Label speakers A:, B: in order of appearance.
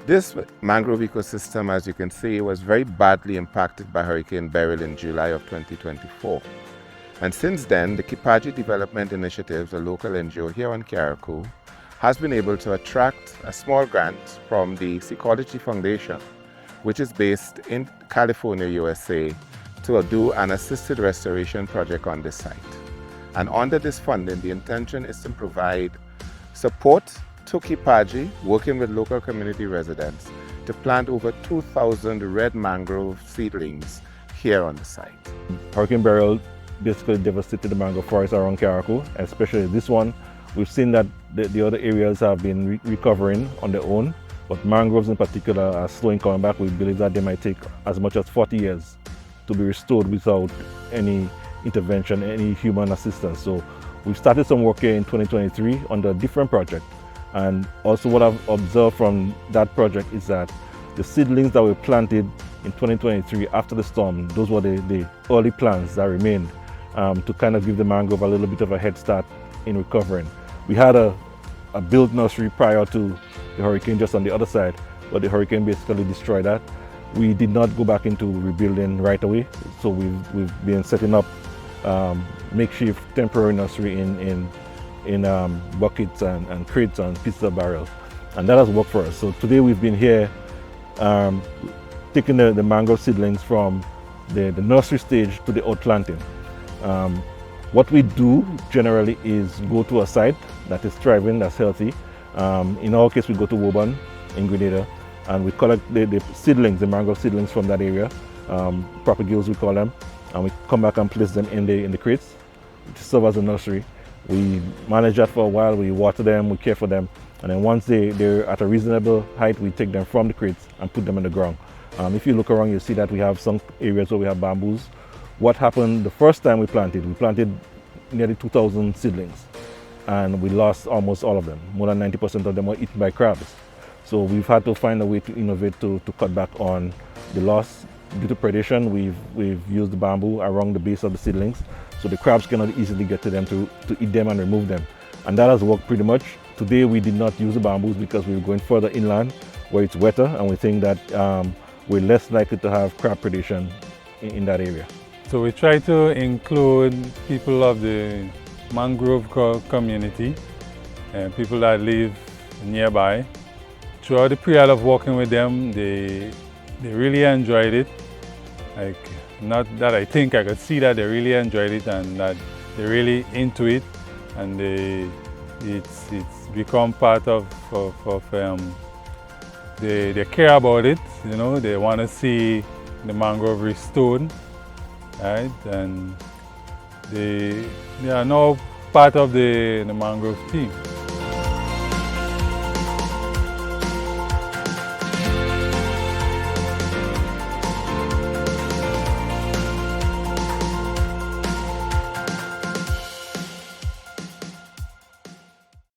A: This mangrove ecosystem, as you can see, was very badly impacted by Hurricane Beryl in July of 2024. And since then, the Kipaji Development Initiative, a local NGO here on Carriacou, has been able to attract a small grant from the Seacology Foundation, which is based in California, USA, to do an assisted restoration project on this site. And under this funding, the intention is to provide support to Kipaji, working with local community residents, to plant over 2,000 red mangrove seedlings here on the site.
B: Hurricane Beryl basically devastated the mangrove forest around Carriacou, especially this one. We've seen that the other areas have been recovering on their own, but mangroves in particular are slow in coming back. We believe that they might take as much as 40 years to be restored without any intervention, any human assistance. So we've started some work here in 2023 on a different project. And also what I've observed from that project is that the seedlings that were planted in 2023 after the storm, those were the early plants that remained to kind of give the mangrove a little bit of a head start in recovering. We had a built nursery prior to the hurricane just on the other side, but the hurricane basically destroyed that. We did not go back into rebuilding right away, so we've been setting up makeshift temporary nursery in buckets and crates and pieces of barrels, and that has worked for us. So today we've been here taking the mangrove seedlings from the nursery stage to the outplanting. What we do generally is go to a site that is thriving, that's healthy. In our case, we go to Davon in Grenada, and we collect the seedlings, the mangrove seedlings from that area, propagules we call them, and we come back and place them in the crates to serve as a nursery. We manage that for a while, we water them, we care for them, and then once they're at a reasonable height, we take them from the crates and put them in the ground. If you look around, you'll see that we have some areas where we have bamboos. What happened the first time we planted nearly 2,000 seedlings, and we lost almost all of them. More than 90% of them were eaten by crabs. So we've had to find a way to innovate to cut back on the loss. Due to predation, we've used the bamboo around the base of the seedlings, so the crabs cannot easily get to them to eat them and remove them. And that has worked pretty much. Today we did not use the bamboos because we were going further inland where it's wetter, and we think that we're less likely to have crab predation in that area.
C: So we try to include people of the mangrove community and people that live nearby. Throughout the period of working with them, they really enjoyed it. Like, not that I think, I could see that they really enjoyed it and that they're really into it, and it's become part of they care about it, you know, they want to see the mangrove restored, right? And they are now part of the mangrove team.